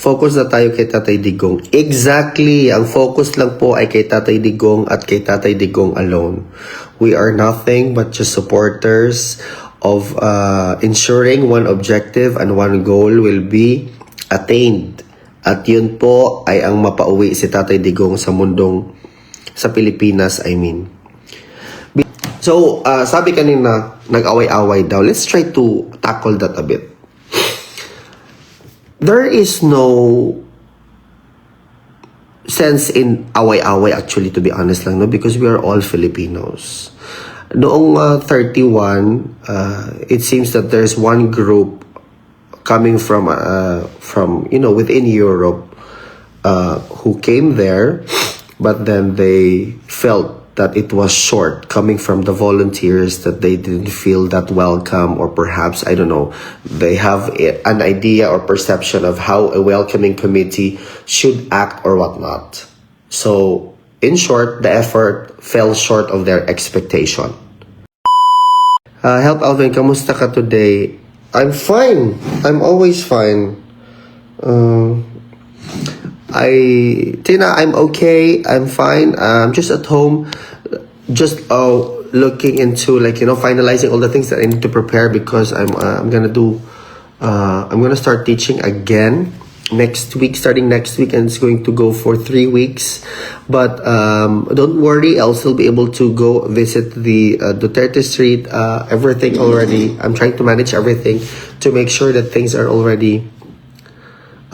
focus na tayo kay Tatay Digong. Exactly, ang focus lang po ay kay Tatay Digong at kay Tatay Digong alone. We are nothing but just supporters of ensuring one objective and one goal will be attained. At yun po ay ang mapauwi si Tatay Digong sa sa Pilipinas, I mean. So, sabi kanina, nag-away-away daw. Let's try to tackle that a bit. There is no sense in away-away actually, to be honest lang, no? Because we are all Filipinos. Noong 31, it seems that there's one group coming from within Europe who came there, but then they felt that it was short coming from the volunteers, that they didn't feel that welcome, or perhaps, I don't know, they have an idea or perception of how a welcoming committee should act or whatnot. So, in short, the effort fell short of their expectation. Help Alvin, kamusta ka today? I'm fine. I'm always fine. Tina, I'm okay. I'm fine. I'm just at home, just looking into finalizing all the things that I need to prepare, because I'm gonna start teaching again next week, starting next week, and it's going to go for 3 weeks. But don't worry, I'll still be able to go visit the Duterte Street. Everything already. I'm trying to manage everything to make sure that things are already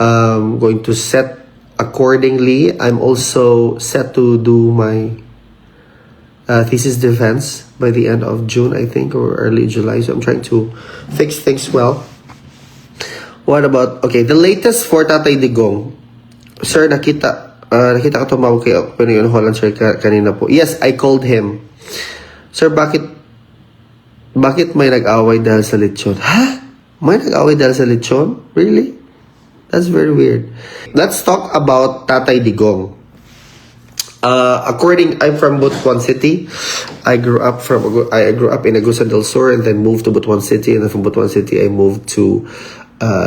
going to set accordingly. I'm also set to do my thesis defense by the end of June, I think, or early July. So I'm trying to fix things well. What about, the latest for Tatay Digong. Sir, nakita ko tumawag kay Pinoy Holland, sir, kanina po. Yes, I called him. Sir, bakit may nag-away dahil sa lechon? Ha? May nag-away dahil sa lechon? Really? That's very weird. Let's talk about Tatay Digong. I'm from Butuan City. I grew up in Agusan del Sur and then moved to Butuan City, and then from Butuan City I moved to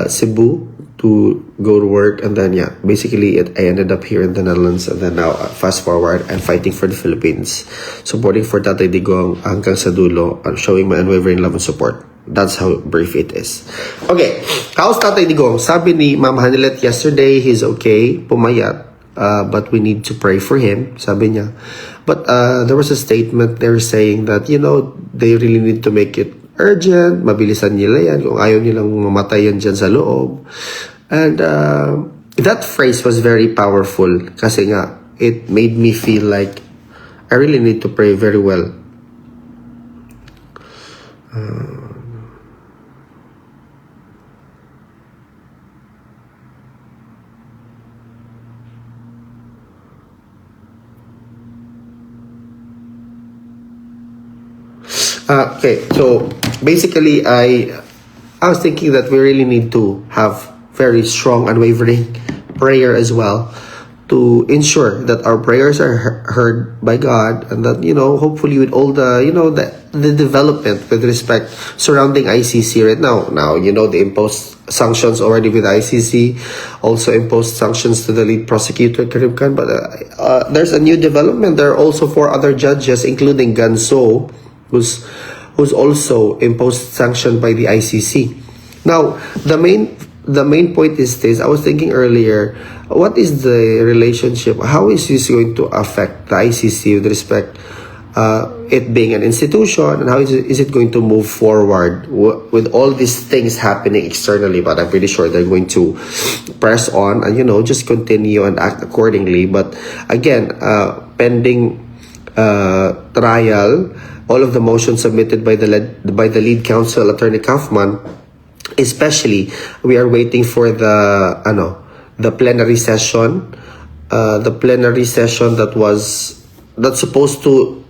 Cebu to go to work, and then basically I ended up here in the Netherlands, and then now fast forward, I'm fighting for the Philippines, supporting for Tatay Digong hanggang sa dulo, showing my unwavering love and support. That's how brief it is. Okay, how's Tatay Digong? Sabi ni Ma'am Hanilet yesterday, he's okay, pumayat, but we need to pray for him, sabi niya. But there was a statement there saying that, they really need to make it urgent, mabilisan nila yan, kung ayaw nilang mamatay yan dyan sa loob. And that phrase was very powerful, kasi nga, it made me feel like I really need to pray very well. Okay, so basically I was thinking that we really need to have very strong, unwavering prayer as well, to ensure that our prayers are heard by God, and that, hopefully with all the, the development with respect surrounding ICC right now. Now, they imposed sanctions already with ICC, also imposed sanctions to the lead prosecutor, Karim Khan, but there's a new development. There are also 4 other judges, including Ganso, who's also imposed sanction by the ICC. Now, the main point is this. I was thinking earlier, what is the relationship? How is this going to affect the ICC with respect it being an institution, and how is it going to move forward with all these things happening externally? But I'm pretty sure they're going to press on and just continue and act accordingly. But again, pending trial, all of the motions submitted by the lead counsel, Attorney Kaufman, especially, we are waiting for the plenary session, that's supposed to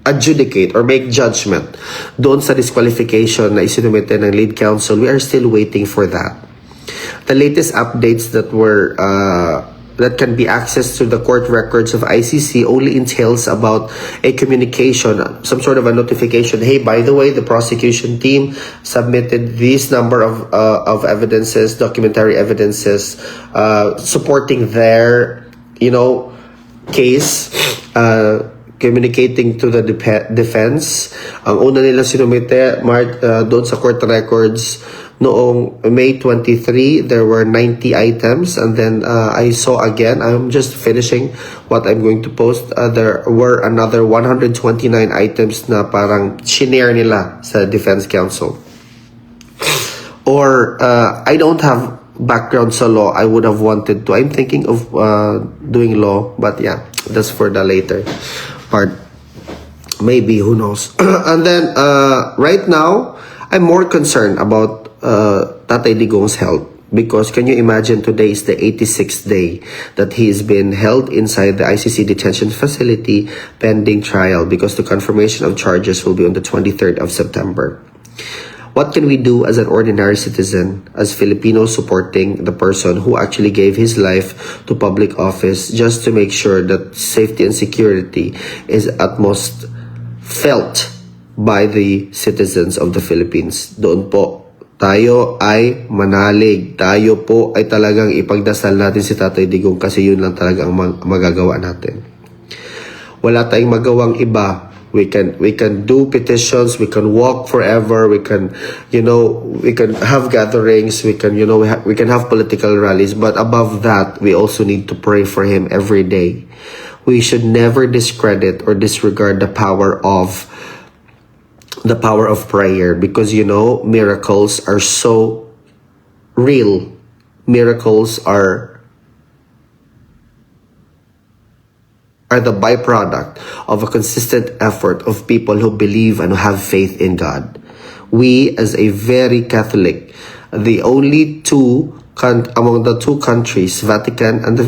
adjudicate or make judgment doon sa disqualification na isinumite ng lead counsel. We are still waiting for that. The latest updates that were that can be accessed to the court records of ICC only entails about a communication, some sort of a notification. Hey, by the way, the prosecution team submitted this number of evidences, documentary evidences, supporting their, case, communicating to the defense. Ang una nila sinumite, doon sa court records, noong May 23, there were 90 items. And then I saw again, I'm just finishing what I'm going to post. There were another 129 items na parang shinare nila sa defense counsel. Or I don't have background sa law. I would have wanted to. I'm thinking of doing law, but yeah, that's for the later part. Maybe, who knows. And then right now, I'm more concerned about Tatay Digong's health, because can you imagine, today is the 86th day that he's been held inside the ICC detention facility pending trial, because the confirmation of charges will be on the 23rd of September. What can we do as an ordinary citizen, as Filipinos supporting the person who actually gave his life to public office, just to make sure that safety and security is at most felt by the citizens of the Philippines? Doon po tayo ay manalig. Tayo po ay talagang ipagdasal natin si Tatay Digong, kasi yun lang talaga ang magagawa natin. Wala tayong magawang iba. We can do petitions, we can walk forever, we can have gatherings, we can have political rallies, but above that, we also need to pray for him every day. We should never discredit or disregard the power of prayer, because miracles are so real. Miracles are the byproduct of a consistent effort of people who believe and who have faith in God. We, as a very Catholic, the only two among the two countries, Vatican and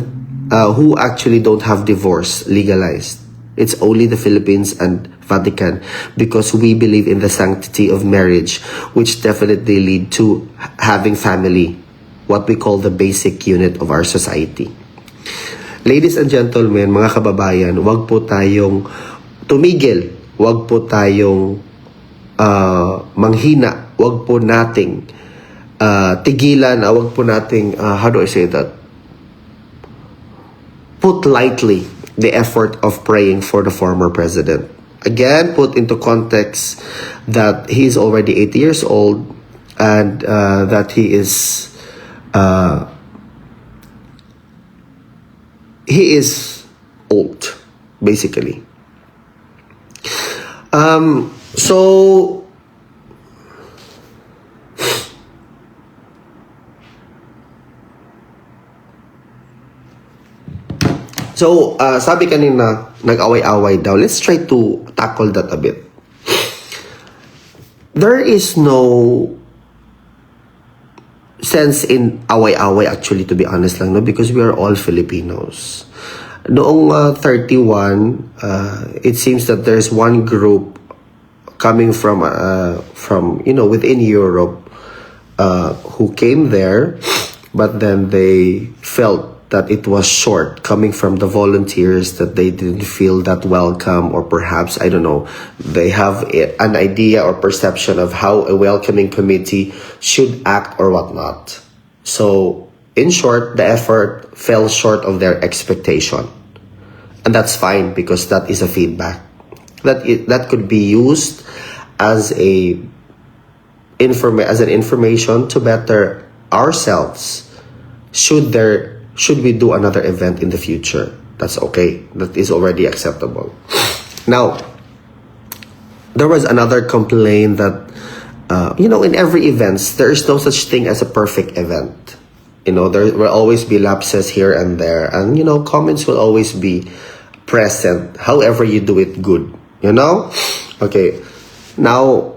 who actually don't have divorce legalized. It's only the Philippines and Vatican, because we believe in the sanctity of marriage, which definitely lead to having family, what we call the basic unit of our society. Ladies and gentlemen, mga kababayan, wag po tayong tumigil, wag po tayong manghina, wag po nating tigilan, wag po nating, how do I say that? Put lightly the effort of praying for the former president. Again, put into context that he is already 80 years old, and that he is old, basically. So, sabi kanina, nag-away-away daw. Let's try to tackle that a bit. There is no sense in away-away, actually, to be honest lang, no? Because we are all Filipinos. Noong 31, it seems that there's one group coming from within Europe who came there, but then they felt that it was short coming from the volunteers, that they didn't feel that welcome, or perhaps, I don't know, they have an idea or perception of how a welcoming committee should act or whatnot. So, in short, the effort fell short of their expectation. And that's fine, because that is a feedback. That could be used as an information to better ourselves should we do another event in the future. That's okay. That is already acceptable. Now, there was another complaint that, in every events, there is no such thing as a perfect event. There will always be lapses here and there. And, comments will always be present. However you do it good. Okay. Now,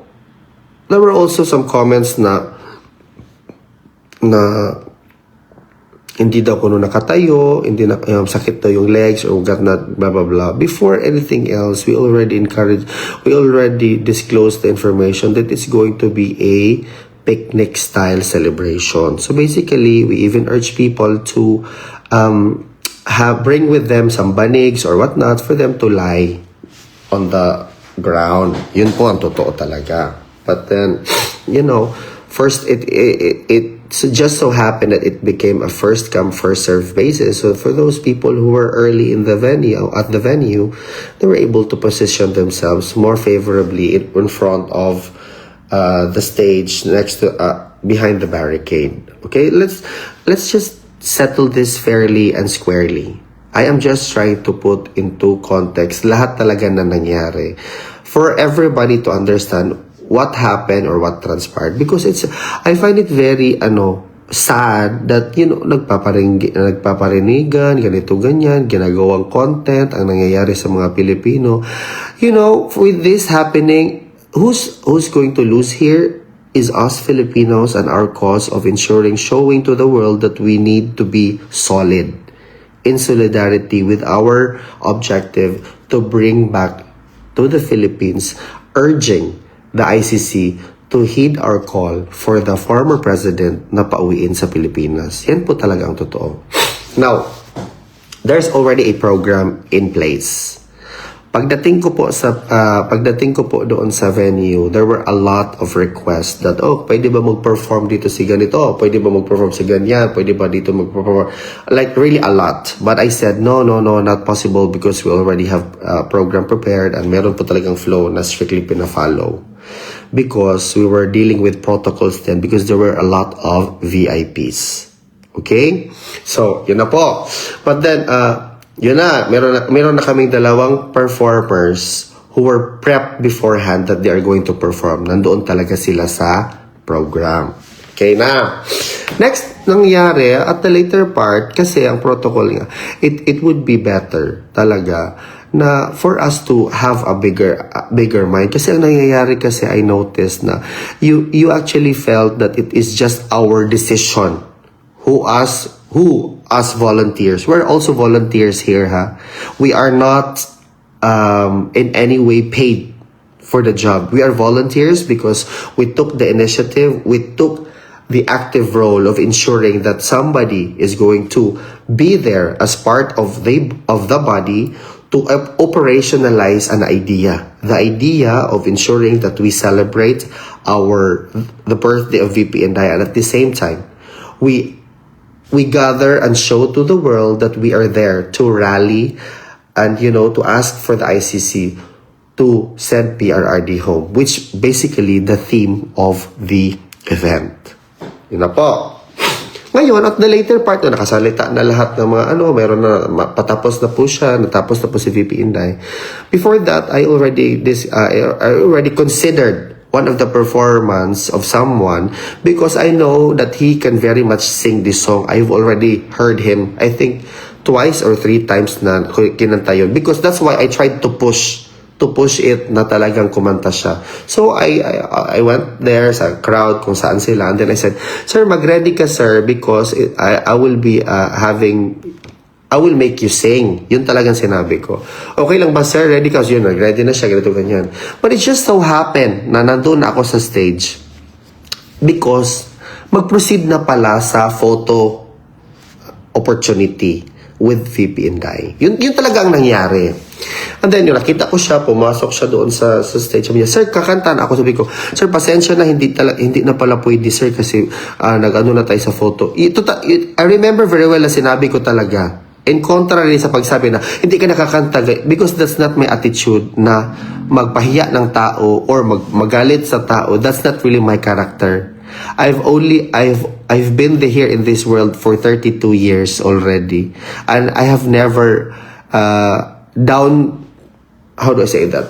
there were also some comments na hindi daw kuno nakatayo, hindi na sakit daw yung legs or whatnot, blah blah blah. Before anything else, we already disclosed the information that it's going to be a picnic style celebration. So basically, we even urge people to bring with them some banigs or whatnot for them to lie on the ground. Yun po ang totoo talaga. But then, first it just so happened that it became a first come first serve basis. So for those people who were early in the venue, they were able to position themselves more favorably in front of the stage next to behind the barricade. Okay, let's just settle this fairly and squarely. I am just trying to put into context lahat talaga na nangyari for everybody to understand what happened or what transpired, because I find it very sad that nagpaparinigan ganito ganyan, ginagawang content ang nangyayari sa mga Pilipino. With this happening, who's going to lose here is us Filipinos and our cause of showing to the world that we need to be solid in solidarity with our objective to bring back to the Philippines, urging the ICC to heed our call for the former president na pauwiin sa Pilipinas. Yan po talaga ang totoo. Now, there's already a program in place. Pagdating ko po doon sa venue, there were a lot of requests that, pwede ba mag-perform dito si ganito? Pwede ba mag-perform si ganyan? Pwede ba dito mag-perform? Like, really a lot. But I said, no, not possible, because we already have a program prepared and meron po talagang flow na strictly pina-follow. Because we were dealing with protocols then, because there were a lot of VIPs. Okay? So, yun na po. But then, meron na kaming dalawang performers who were prepped beforehand that they are going to perform. Nandoon talaga sila sa program. Okay na. Next, nangyari, at the later part, kasi ang protocol nga, it would be better talaga na for us to have a bigger mind. Kasi ang nangyayari kasi, I noticed na you actually felt that it is just our decision. Who as volunteers, we're also volunteers here, we are not in any way paid for the job. We are volunteers because we took the initiative, we took the active role of ensuring that somebody is going to be there as part of the body to operationalize an idea. The idea of ensuring that we celebrate the birthday of VP Inday, and at the same time, we gather and show to the world that we are there to rally and, to ask for the ICC to send PRRD home, which basically the theme of the event. Yun na po. Ngayon, at the later part, nakasalita na lahat ng mga meron na, patapos na po siya, natapos na po si VP Inday. Before that, I already considered one of the performance of someone, because I know that he can very much sing this song. I've already heard him, I think, twice or 3 times na kinanta yun. Because that's why I tried to push it na talagang kumanta siya. So, I went there sa crowd kung saan sila, and then I said, "Sir, mag-ready ka, sir, because I will be I will make you sing." Yun talagang sinabi ko. Okay lang ba, sir? Ready ka? So yun, ready na siya, ganito, ganyan. But it just so happened na nandun ako sa stage because mag-proceed na pala sa photo opportunity with VP Inday. Yun talaga ang nangyari. And then, nakita ko siya, pumasok siya doon sa stage. Sabi niya, "Sir, kakantaan ako." Sabi ko, "Sir, pasensya na, hindi na pala pwede, sir, kasi nag-ano na tayo sa photo." I remember very well na sinabi ko talaga, in contrary sa pagsabi na, hindi ka nakakanta, because that's not my attitude na magpahiya ng tao or magalit sa tao. That's not really my character. I've been here in this world for 32 years already. And I have never, how do I say that?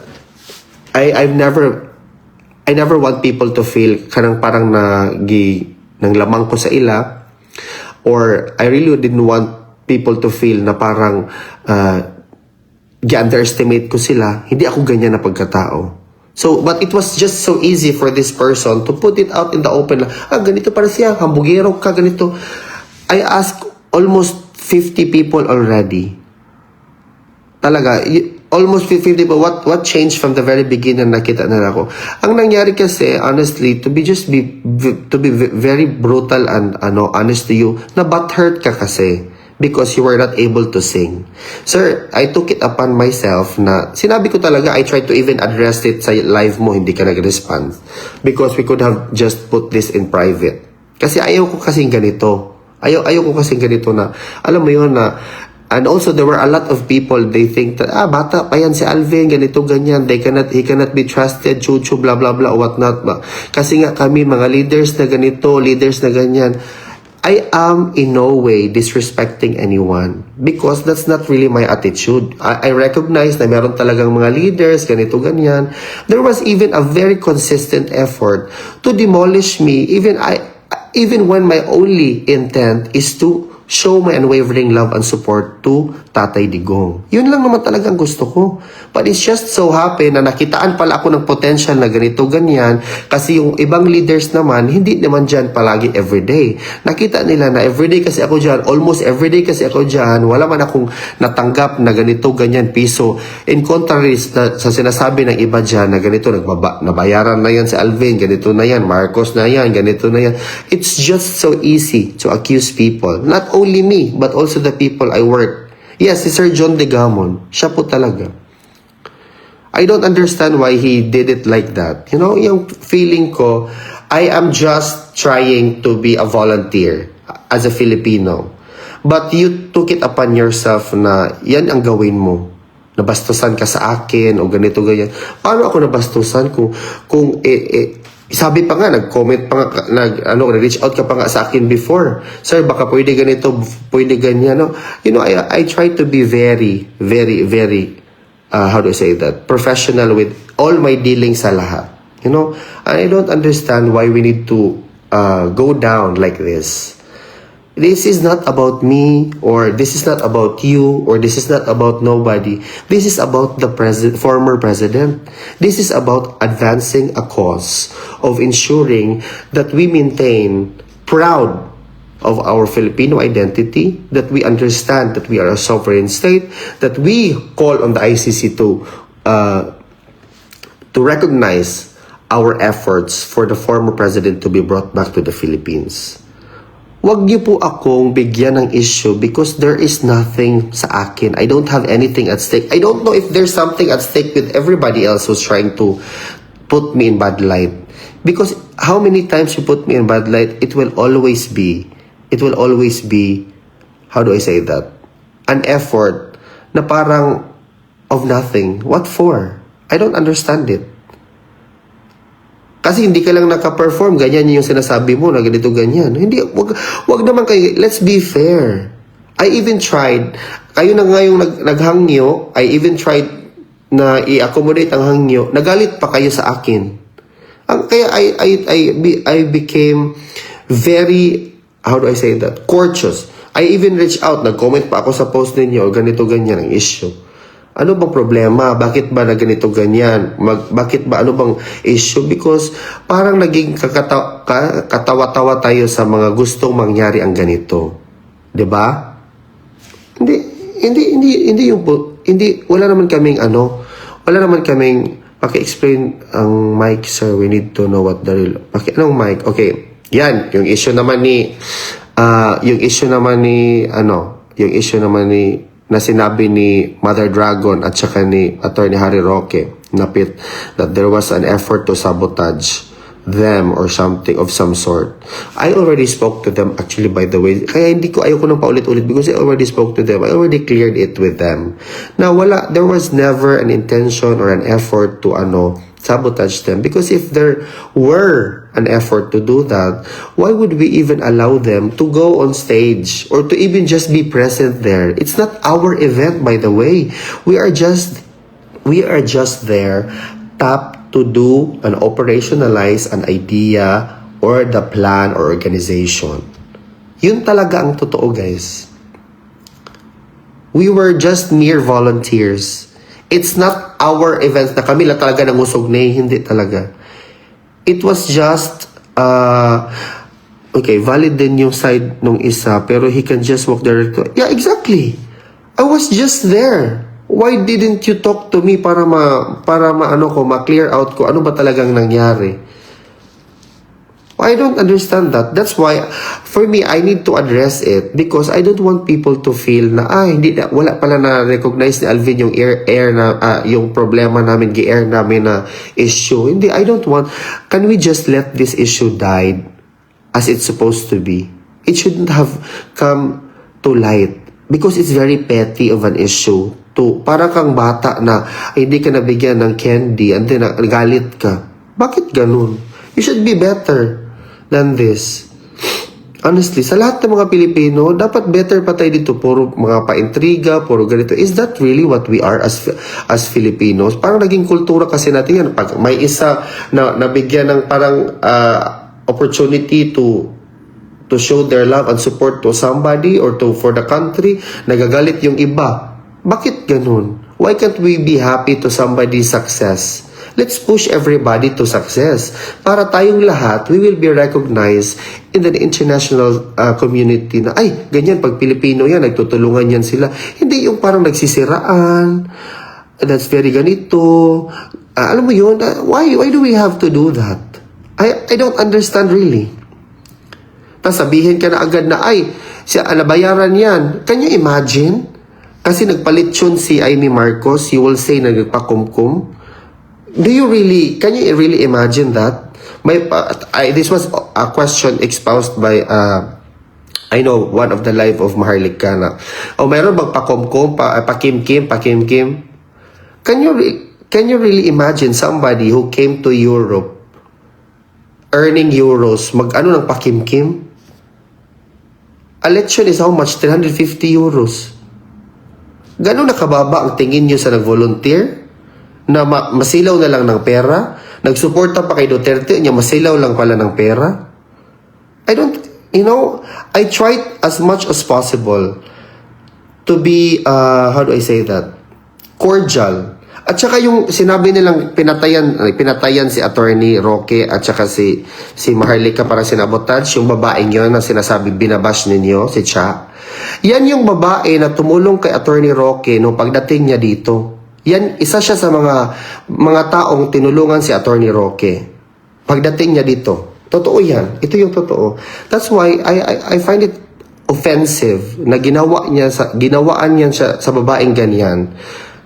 I never want people to feel parang nang lamang ko sa ila, or I really didn't want people to feel na parang gi-underestimate ko sila. Hindi ako ganyan na pagkatao. So, but it was just so easy for this person to put it out in the open. Ganito para siya, hambugero ka, ganito. I asked almost 50 people already. Talaga, almost 50 people. What changed from the very beginning, nakita na ako. Ang nangyari kasi, honestly, to be very brutal and honest to you, na butthurt ka kasi. because you were not able to sing. Sir, I took it upon myself na sinabi ko talaga, I tried to even address it sa live mo, hindi ka nag-respond. Because we could have just put this in private. Kasi ayaw ko kasing ganito. Ayaw ko kasing ganito na, alam mo yun na, and also there were a lot of people, they think that, bata pa yan si Alvin, ganito, ganyan, he cannot be trusted, chuchu, blah, blah, blah, whatnot. Kasi nga kami, mga leaders na ganito, leaders na ganyan, I am in no way disrespecting anyone because that's not really my attitude. I recognize na meron talagang mga leaders, ganito, ganyan. There was even a very consistent effort to demolish me, even when my only intent is to show my unwavering love and support to Tatay Digong. Yun lang naman talagang gusto ko. But it's just so happen na nakitaan pala ako ng potential na ganito, ganyan. Kasi yung ibang leaders naman, hindi naman dyan palagi everyday. Nakita nila na everyday kasi ako dyan, almost everyday kasi ako dyan, wala man akong natanggap na ganito, ganyan piso. In contrary sa sinasabi ng iba dyan na ganito, nabayaran na yan si Alvin, ganito na yan, Marcos na yan, ganito na yan. It's just so easy to accuse people. Not only me, but also the people I work. Yes, si Sir John Degamon, siya po talaga. I don't understand why he did it like that. You know, yung feeling ko, I am just trying to be a volunteer as a Filipino. But you took it upon yourself na yan ang gawin mo. Nabastusan ka sa akin o ganito, ganyan. Paano ako nabastusan kung sabi pa nga, nag-comment pa nga, nag-reach out ka pa nga sa akin before. Sir, baka pwede ganito, pwede ganyan, no? You know, I try to be very, very, very, how do I say that? Professional with all my dealings sa lahat. You know, I don't understand why we need to go down like this. This is not about me, or this is not about you, or this is not about nobody. This is about the former president. This is about advancing a cause of ensuring that we maintain proud of our Filipino identity, that we understand that we are a sovereign state, that we call on the ICC to recognize our efforts for the former president to be brought back to the Philippines. Wag niyo po akong bigyan ng issue because there is nothing sa akin. I don't have anything at stake. I don't know if there's something at stake with everybody else who's trying to put me in bad light. Because how many times you put me in bad light, it will always be, how do I say that? An effort na parang of nothing. What for? I don't understand it. Kasi hindi ka lang naka-perform, ganyan yung sinasabi mo na ganito, ganyan. Hindi, wag naman kayo, let's be fair. I even tried, kayo na nga yung naghangyo, I even tried na i-accommodate ang hangyo, nagalit pa kayo sa akin. Kaya I became very, how do I say that, courteous. I even reached out, nag-comment pa ako sa post ninyo, ganito, ganyan ang issue. Ano bang problema? Bakit ba na ganito ganyan? Bakit ba? Ano bang issue? Because parang naging katawa-tawa tayo sa mga gustong mangyari ang ganito. 'Di ba? Hindi, wala naman kaming paki-explain ang mic, sir. We need to know what the real, anong mic? Okay. Yan, yung issue naman ni na sinabi ni Mother Dragon at saka ni Attorney Harry Roque that there was an effort to sabotage them or something of some sort. I already spoke to them actually, by the way. Kaya ayoko nang paulit-ulit because I already spoke to them. I already cleared it with them. Now, there was never an intention or an effort to sabotage them, because if there were an effort to do that, why would we even allow them to go on stage or to even just be present there? It's not our event, by the way. We are just there tapped to do and operationalize an idea or the plan or organization. Yun talaga ang totoo, guys. We were just mere volunteers. It's not our events na kami lang talaga nangusog na, hindi talaga. It was just, okay, valid din yung side nung isa, pero he can just walk there. Yeah, exactly. I was just there. Why didn't you talk to me para ma-clear out ko ano ba talagang nangyari? I don't understand that. That's why, for me, I need to address it because I don't want people to feel na, hindi na, wala pala na-recognize ni Alvin yung air na, yung problema namin, gi-air namin na issue. Hindi, I don't want, can we just let this issue die as it's supposed to be? It shouldn't have come to light because it's very petty of an issue. Para kang bata na hindi ka nabigyan ng candy and then nagalit ka. Bakit ganun? You should be better than this. Honestly, sa lahat ng mga Pilipino, dapat better pa tayo dito. Puro mga pa-intriga, puro ganito. Is that really what we are as Filipinos? Parang naging kultura kasi natin yan. Pag may isa na nabigyan ng parang opportunity to show their love and support to somebody or for the country, nagagalit yung iba. Bakit ganun? Why can't we be happy to somebody's success? Let's push everybody to success. Para tayong lahat, we will be recognized in the international community na, ay, ganyan, pag Pilipino yan, nagtutulungan yan sila. Hindi yung parang nagsisiraan, that's very ganito. Alam mo yun, why do we have to do that? I don't understand really. Tapos sabihin ka na agad na, ay, siya, alabayaran yan. Can you imagine? Kasi nagpalit yun si Amy Marcos, you will say na nagpakumkum. Can you really imagine that? This was a question exposed by, I know, one of the live of Maharlika na, mayroon magpakumkum, pakimkim. Can you really imagine somebody who came to Europe earning euros, mag-ano ng pakimkim? A lection is how much? 350 euros. Gano'n nakababa ang tingin nyo sa nag-volunteer? Na masilaw na lang ng pera? Nagsuporta pa kay Duterte, niya masilaw lang pala ng pera? I tried as much as possible to be, how do I say that? Cordial. At saka yung sinabi nilang pinatayan si Attorney Roque at saka si Maharlika para sinabotage, yung babaeng yun na sinasabi binabash ninyo, si Cha. Yan yung babae na tumulong kay Attorney Roque nung pagdating niya dito. Yan, isa siya sa mga taong tinulungan si Attorney Roque. Pagdating niya dito. Totoo yan. Ito yung totoo. That's why I find it offensive na ginawaan niya sa babaeng ganyan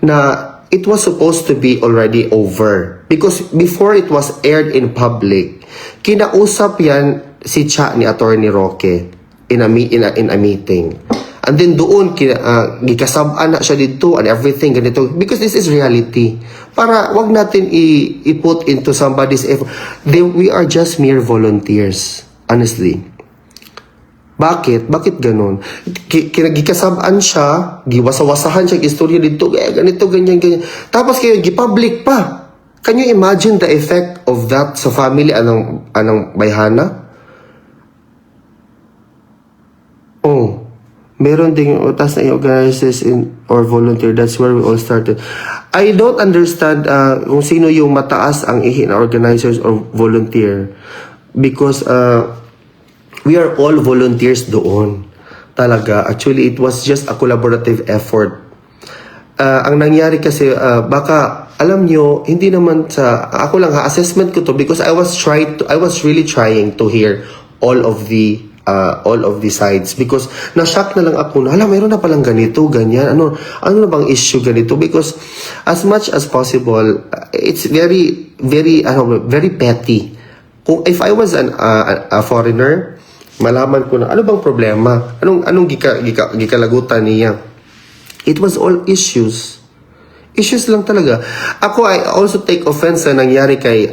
na it was supposed to be already over. Because before it was aired in public, kinausap yan si Cha ni Attorney Roque in a meeting. And then doon, gikasabaan na siya dito and everything, ganito. Because this is reality. Para wag natin i-put into somebody's effort. We are just mere volunteers. Honestly. Bakit? Bakit ganun? Gikasabaan siya, giwasawasahan siya, istorya dito, ganito, ganyan. Tapos kayo, gipublic pa. Can you imagine the effect of that sa family anong bayhana? Oh. Meron ding utas na organizers or volunteer. That's where we all started. I don't understand kung sino yung mataas ang ihi na organizers or volunteer. Because we are all volunteers doon. Talaga. Actually, it was just a collaborative effort. Ang nangyari kasi, baka, alam nyo, hindi naman ako lang assessment ko to because I was really trying to hear all of the sides because na-shock na lang ako na, mayroon na palang ganito, ganyan, ano na bang issue ganito because as much as possible, it's very, very, very petty. If I was a foreigner, malaman ko na, ano bang problema? Anong gikalagutan niya? It was all issues. Issues lang talaga. I also take offense na nangyari kay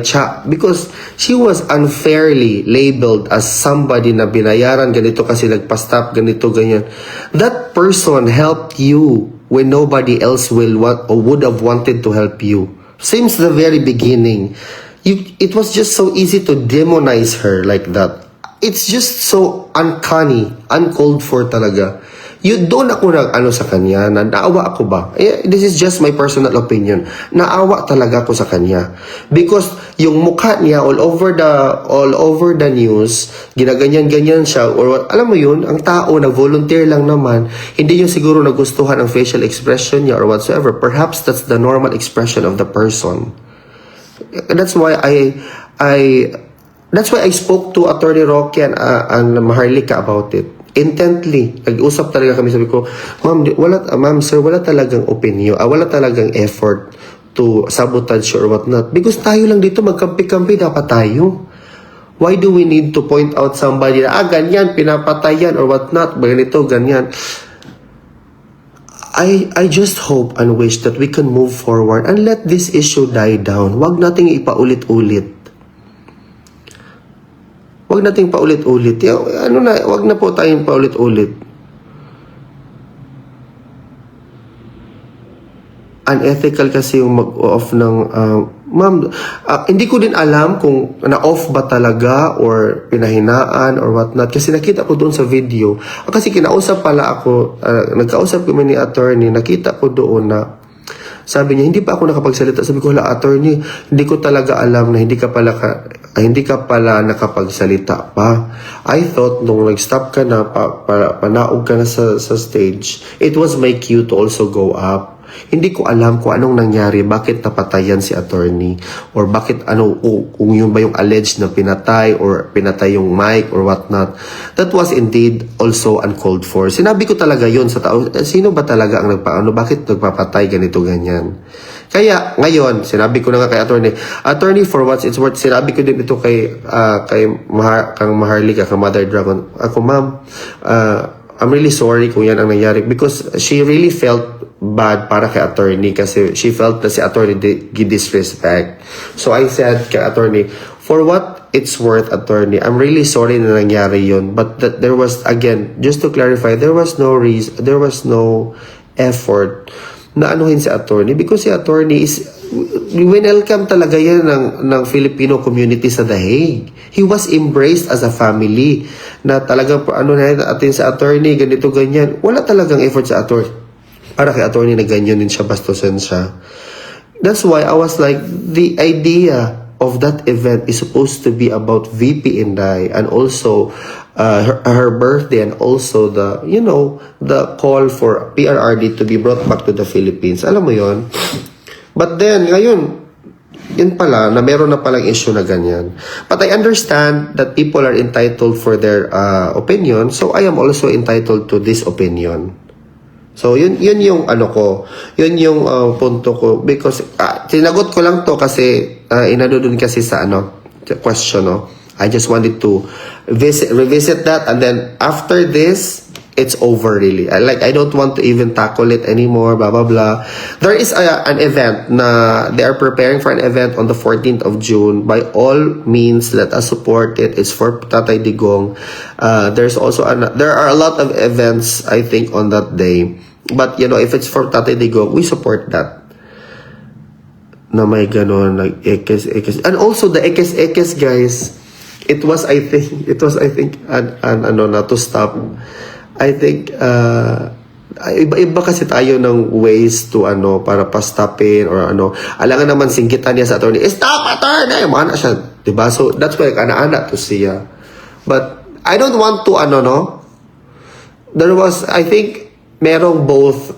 Cha because she was unfairly labeled as somebody na binayaran ganito kasi nagpa-stop ganito ganyan. That person helped you when nobody else would have wanted to help you. Since the very beginning, it was just so easy to demonize her like that. It's just so uncanny, uncalled for talaga. Doon ako sa kanya, naawa ako ba? This is just my personal opinion. Naawa talaga ako sa kanya. Because yung mukha niya all over the news, ginaganyan-ganyan siya, or alam mo yun, ang tao nag-volunteer lang naman, hindi yung siguro nagustuhan ang facial expression niya or whatsoever. Perhaps that's the normal expression of the person. That's why That's why I spoke to Attorney Roque and Maharlika about it. Intently. Nag-usap talaga kami. Sabi ko, ma'am, sir, wala talagang opinion, wala talagang effort to sabotage or whatnot. Because tayo lang dito, magkampi-kampi, dapat tayo. Why do we need to point out somebody na, ganyan, pinapatay yan or whatnot, ganito, ganyan. I just hope and wish that we can move forward and let this issue die down. Wag nating ipaulit-ulit. Wag nating paulit-ulit. Wag na po tayong paulit-ulit. Unethical kasi yung mag-off ng ma'am, hindi ko din alam kung na-off ba talaga or pinahinaan or whatnot. Kasi nakita ko doon sa video. Kasi kinausap pala ako, nagkausap kami ni attorney, nakita ko doon na sabi niya, hindi pa ako nakapagsalita. Sabi ko, attorney, hindi ko talaga alam na hindi ka pala nakapagsalita pa. I thought nung nag-stop ka na, panaog ka na sa stage, it was my cue to also go up. Hindi ko alam kung anong nangyari, bakit napatayan si attorney, or bakit kung yun ba yung alleged na pinatay, or pinatay yung mic, or whatnot. That was indeed also uncalled for. Sinabi ko talaga yun sa tao, sino ba talaga ang bakit nagpapatay, ganito, ganyan. Kaya, ngayon, sinabi ko na nga kay attorney, for what it's worth, sinabi ko din ito kay kang Maharlika, kang Mother Dragon. Ako, ma'am, I'm really sorry kung yan ang nangyari, because she really felt bad para kay attorney, kasi she felt na si attorney disrespect. So I said kay attorney, for what it's worth, attorney, I'm really sorry na nangyari yun, but that there was, again, just to clarify, there was no effort na anuhin si attorney, because si attorney is welcome talaga yan ng Filipino community sa The Hague. He was embraced as a family na talagang atin sa attorney, ganito, ganyan. Wala talagang effort sa attorney para kay attorney na ganyan din siya, bastusan siya. That's why I was like, the idea of that event is supposed to be about VP Inday, and also her birthday, and also the call for PRRD to be brought back to the Philippines. Alam mo yon. But then, ngayon, yun pala, na meron na palang issue na ganyan. But I understand that people are entitled for their opinion, so I am also entitled to this opinion. So, yun yung yun yung punto ko. Because, sinagot ko lang to kasi, inano dun kasi sa question, no? I just wanted to revisit that, and then after this, it's over really. I don't want to even tackle it anymore, blah, blah, blah. There is an event they are preparing for an event on the 14th of June. By all means, let us support it. It's for Tatay Digong. There's also, there are a lot of events, I think, on that day. But, if it's for Tatay Digong, we support that. Na may ganon, ekes. And also, the ekes, guys, it was, I think, to stop. I think, iba kasi tayo ng ways to, para pa-stopin, or alangan naman singgitan niya sa attorney, stop, attorney! Mana siya, diba? So, that's why, ana-ana to siya. But, I don't want to, there was, I think, merong both,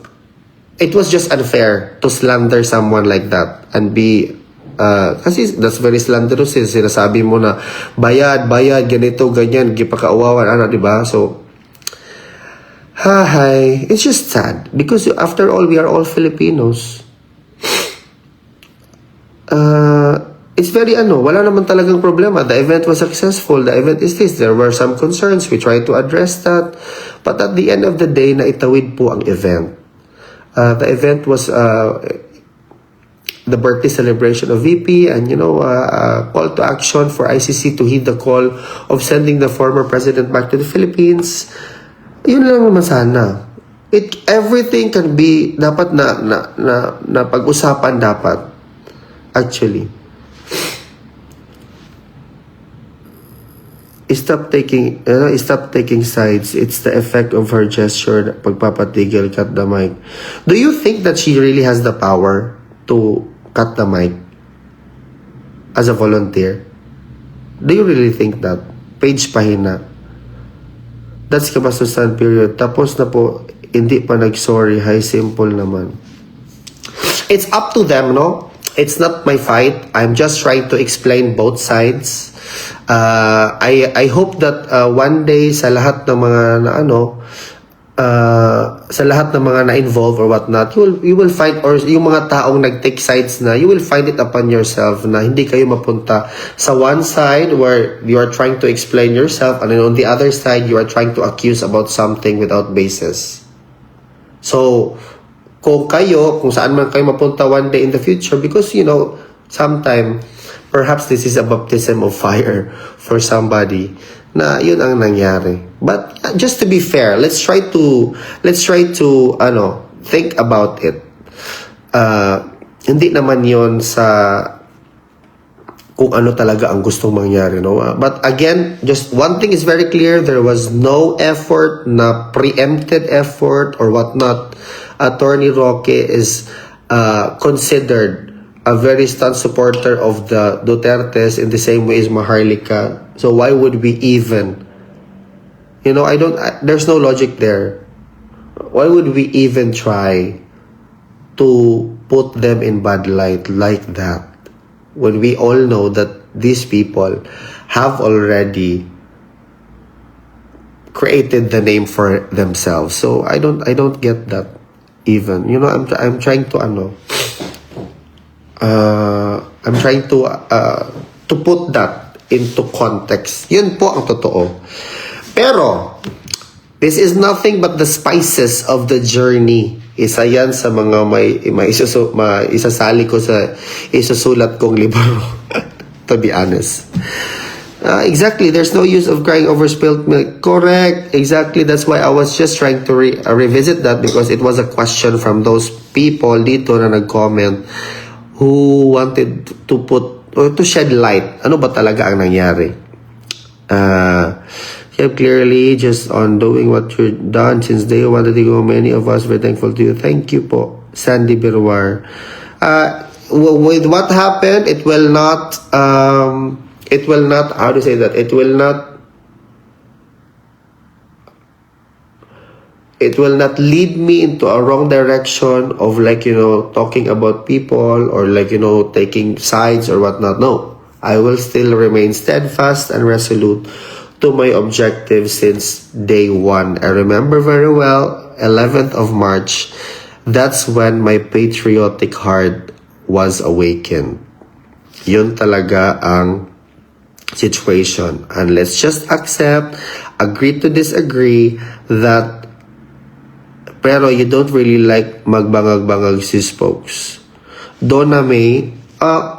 it was just unfair to slander someone like that, and be, kasi that's very slanderous, sinasabi mo na, bayad, ganito, ganyan, gipakauwawan, diba? So, hi, it's just sad, because after all, we are all Filipinos. It's very wala naman talagang problema. The event was successful. The event is this. There were some concerns. We tried to address that. But at the end of the day, naitawid po ang event. The event was the birthday celebration of VP, and call to action for ICC to heed the call of sending the former president back to the Philippines. Yun lang naman sana. Everything can be dapat na pag-usapan dapat. Actually. Stop taking sides. It's the effect of her gesture, pagpapatigil, cut the mic. Do you think that she really has the power to cut the mic as a volunteer? Do you really think that? Page pahina. That's kabastusan period. Tapos na po, hindi pa nag-sorry. Hi, simple naman. It's up to them, no? it's not my fight. I'm just trying to explain both sides. I hope that one day sa lahat ng mga na sa lahat ng mga na-involve or whatnot, you will find, or yung mga taong nag-take sides na, you will find it upon yourself na hindi kayo mapunta sa one side where you are trying to explain yourself, and then on the other side, you are trying to accuse about something without basis. So, kung saan man kayo mapunta one day in the future, because, sometime, perhaps this is a baptism of fire for somebody, na yun ang nangyari. But just to be fair, let's try to think about it. Hindi naman yon sa kung ano talaga ang gustong mangyari, no? But again, just one thing is very clear, there was no effort, na preempted effort or whatnot. Attorney Roque is considered a very staunch supporter of the Dutertes in the same way as Maharlika. So why would we even, there's no logic there. Why would we even try to put them in bad light like that when we all know that these people have already created the name for themselves? So I don't get that even. I'm trying to I'm trying to put that into context. Yun po ang totoo. Pero this is nothing but the spices of the journey. Isa yan sa mga may isasali ko sa isusulat kong libro. To be honest. Exactly, there's no use of crying over spilled milk. Correct, exactly. That's why I was just trying to revisit that, because it was a question from those people dito na nag-comment who wanted to put or to shed light. Ano ba talaga ang nangyari? Clearly, just on doing what you've done since day one, many of us were thankful to you. Thank you po, Sandy Birwar. With what happened, it will not, how to say that, it will not lead me into a wrong direction of talking about people or taking sides or whatnot. No, I will still remain steadfast and resolute to my objective since day one. I remember very well, 11th of March, that's when my patriotic heart was awakened. Yun talaga ang situation. And let's just accept, agree to disagree, that pero you don't really like magbangag-bangag si Spokes. Donna May, I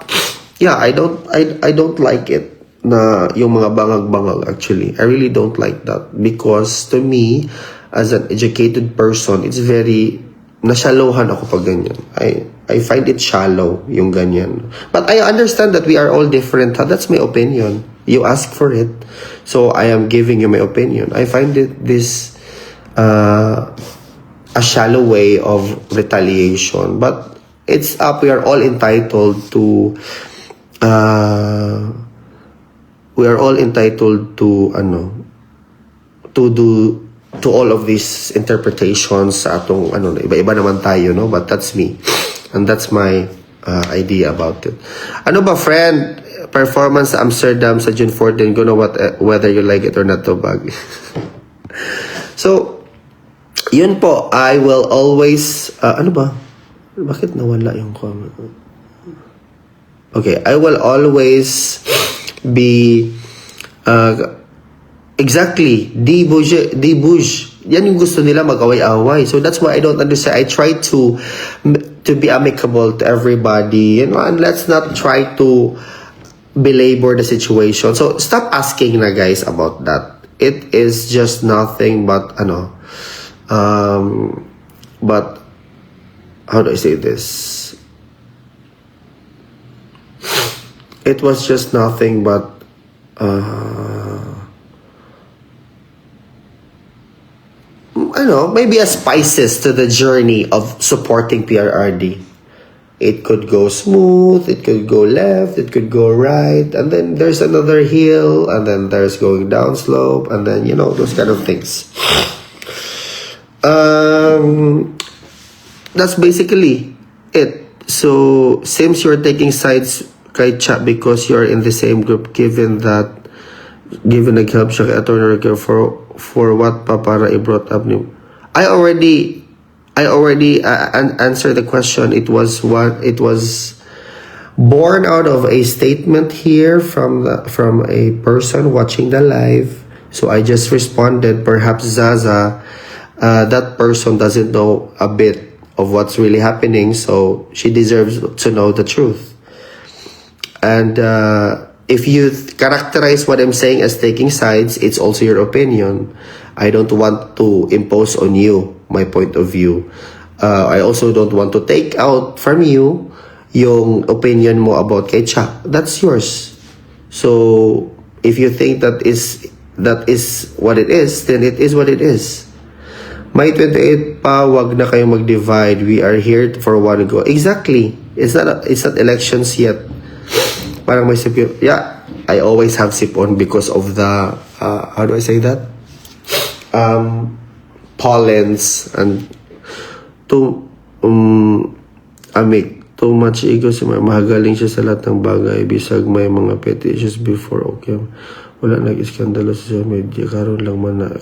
don't like it na yung mga bangag-bangag actually. I really don't like that, because to me, as an educated person, it's very, nasyalohan ako pag ganyan. I find it shallow, yung ganyan. But I understand that we are all different. That's my opinion. You ask for it. So I am giving you my opinion. I find this a shallow way of retaliation, but it's up. We are all entitled to to all of these interpretations sa atong iba-iba naman tayo, no? But that's me, and that's my idea about it. Ano ba, friend? Performance sa Amsterdam sa June 14, go know whether you like it or not, to bag. So yun po, I will always ano ba? Bakit nawala yung comment? Okay, I will always be exactly di bush. Yan yung gusto nila, mag-away-away. So that's why I don't understand. I try to be amicable to everybody, and let's not try to belabor the situation. So stop asking na, guys, about that. It is just nothing but but how do I say this? It was just nothing but maybe a spices to the journey of supporting PRRD. It could go smooth, it could go left, it could go right, and then there's another hill, and then there's going down slope, and then those kind of things. That's basically it. So, seems you're taking sides kay Cha because you're in the same group given nag-help siya kay Attorney Roque for what pa para i-brought up niyo. I already answered the question. It was born out of a statement here from a person watching the live. So I just responded, perhaps Zaza, that person doesn't know a bit of what's really happening, so she deserves to know the truth. And if you characterize what I'm saying as taking sides, it's also your opinion. I don't want to impose on you my point of view. I also don't want to take out from you yung opinion mo about kay Cha. That's yours. So, if you think that is what it is, then it is what it is. May 28 pa, wag na kayo mag-divide. We are here for one goal. Exactly. It's not elections yet. Parang may sipon. Yeah, I always have sipon because of the, how do I say that? Pollens and amik. Too much ego si mahagaling siya sa lahat ng bagay. Bisag may mga petty issues before. Okay. Wala nag-iskandalo sa social media. Karoon lang man na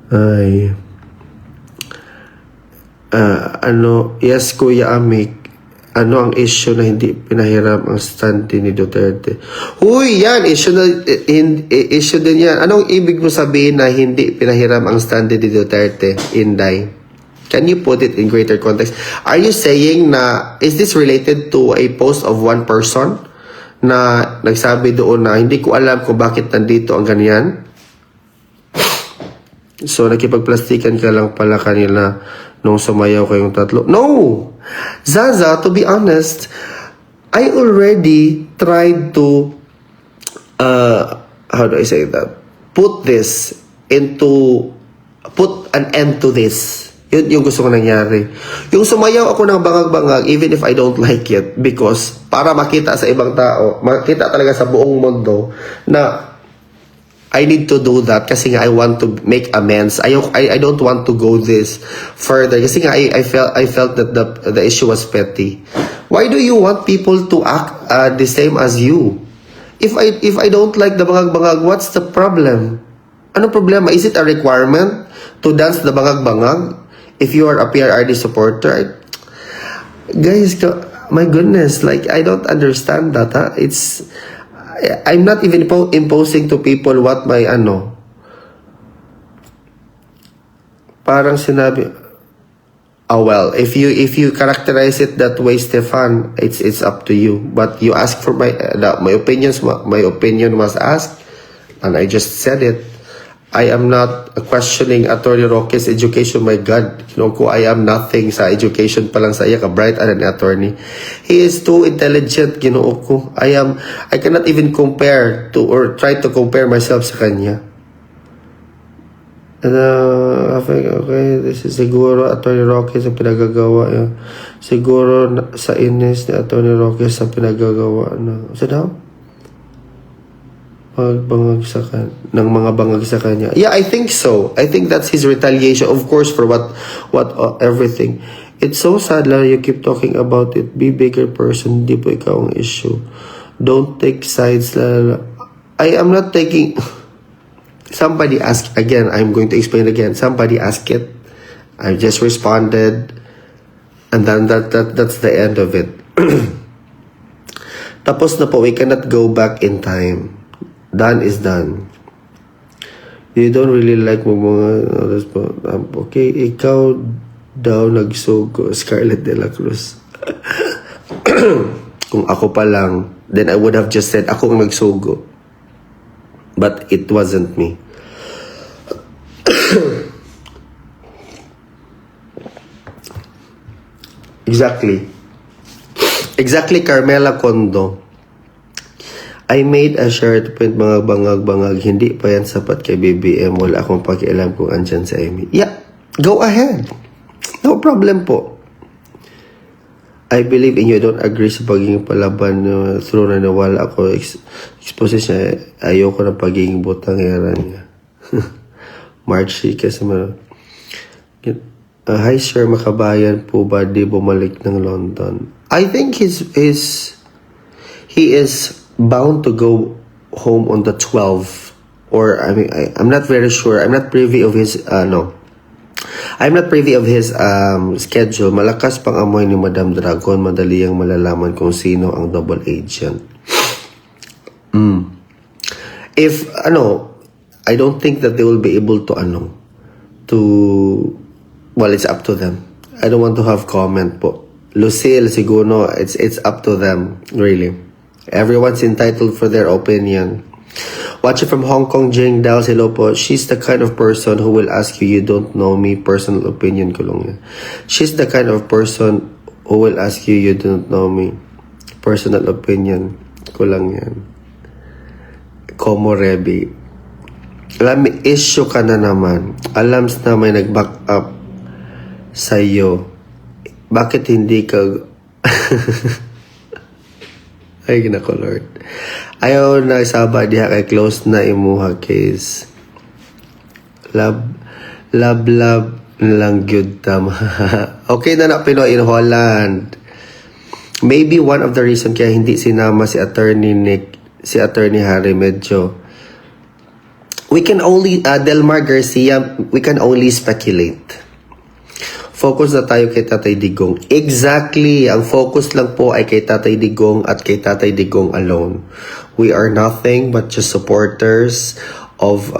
ay yes Kuya Amik, ano ang issue na hindi pinahiram ang stand ni Duterte? Huy, yan issue din yan. Anong ibig mo sabihin na hindi pinahiram ang stand ni Duterte, Inday? Can you put it in greater context? Are you saying na is this related to a post of one person na nagsabi doon na hindi ko alam kung bakit nandito ang ganyan? So, nakipagplastikan ka lang pala kanila nung sumayaw kayong tatlo. No! Zaza, to be honest, I already tried to, how do I say that? Put an end to this. Yun yung gusto ko nangyari. Yung sumayaw ako ng bangag-bangag, even if I don't like it, because para makita sa ibang tao, makita talaga sa buong mundo na I need to do that kasi nga I want to make amends. I don't want to go this further kasi nga I felt that the issue was petty. Why do you want people to act the same as you? If I don't like the bangag-bangag, what's the problem? Ano problema? Is it a requirement to dance the bangag-bangag if you are a PRRD supporter? Guys, my goodness, like I don't understand that. I'm not even imposing to people what my parang sinabi. Oh well, if you characterize it that way, Stefan, it's up to you. But you ask for my opinions. My opinion was asked, and I just said it. I am not questioning Attorney Roque's education. My God, ko I am nothing sa education pa lang sa iya ka bright and an attorney. He is too intelligent, Ginoo ko. I cannot even compare to or try to compare myself sa kanya. Okay, this is siguro Attorney Roque sa pinagagawa. Siguro sa inis ni Attorney Roque sa pinagagawa na. So daw? Pagbangag sa ng mga bangag sa kanya. Yeah, I think so. I think that's his retaliation, of course, for what everything. It's so sad lang you keep talking about it. Be bigger person, hindi po ikaw ang issue. Don't take sides. I am not taking. Somebody asked again. I'm going to explain again. Somebody asked it. I just responded, and then that's the end of it. Tapos na po. We cannot go back in time. Done is done. You don't really like mo mga okay, ikaw daw nagsugo, Scarlett de la Cruz. Kung ako pa lang, then I would have just said ako ang nagsugo. But it wasn't me. Exactly, Carmela Condo. I made a shirt print mga bangag-bangag. Hindi pa yan sapat kay BBM. Wala akong pakialam kung andyan sa Amy. Yeah, go ahead. No problem po. I believe in you. Don't agree sa pagiging palaban. Through na nawala ako. Expose siya. Ayoko ng pagiging butang era niya. March kasi Hi sir, makabayan po ba di bumalik ng London? I think he is bound to go home on the 12th, or I mean I'm not very sure. I'm not privy of his I'm not privy of his schedule. Malakas pang amoy ni Madam Dragon, madali ang malalaman kung sino ang double agent. If I don't think that they will be able to well, it's up to them. I don't want to have comment po. Lucille, siguro, it's up to them, really. Everyone's entitled for their opinion. Watch it from Hong Kong, Jing Dal, hello po. She's the kind of person who will ask you don't know me, personal opinion ko lang yan. She's the kind of person who will ask you don't know me, personal opinion ko lang yan. Como Rebi. Alam, may issue ka na naman. Alams na may nag-back up sa'yo. Bakit hindi ka... Ay, ginako, Lord. Ayaw na isaba diha kay close na imuha case. Love lang gyud tama. Okay na na Pinoy in Holland. Maybe one of the reason kaya hindi sinama si Attorney Harry medyo. We can only, Delmar Garcia, we can only speculate. Focus na tayo kay Tatay Digong. Exactly. Ang focus lang po ay kay Tatay Digong at kay Tatay Digong alone. We are nothing but just supporters of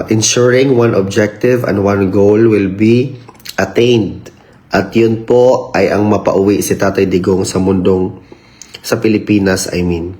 ensuring one objective and one goal will be attained. At yun po ay ang mapauwi si Tatay Digong sa Pilipinas, I mean.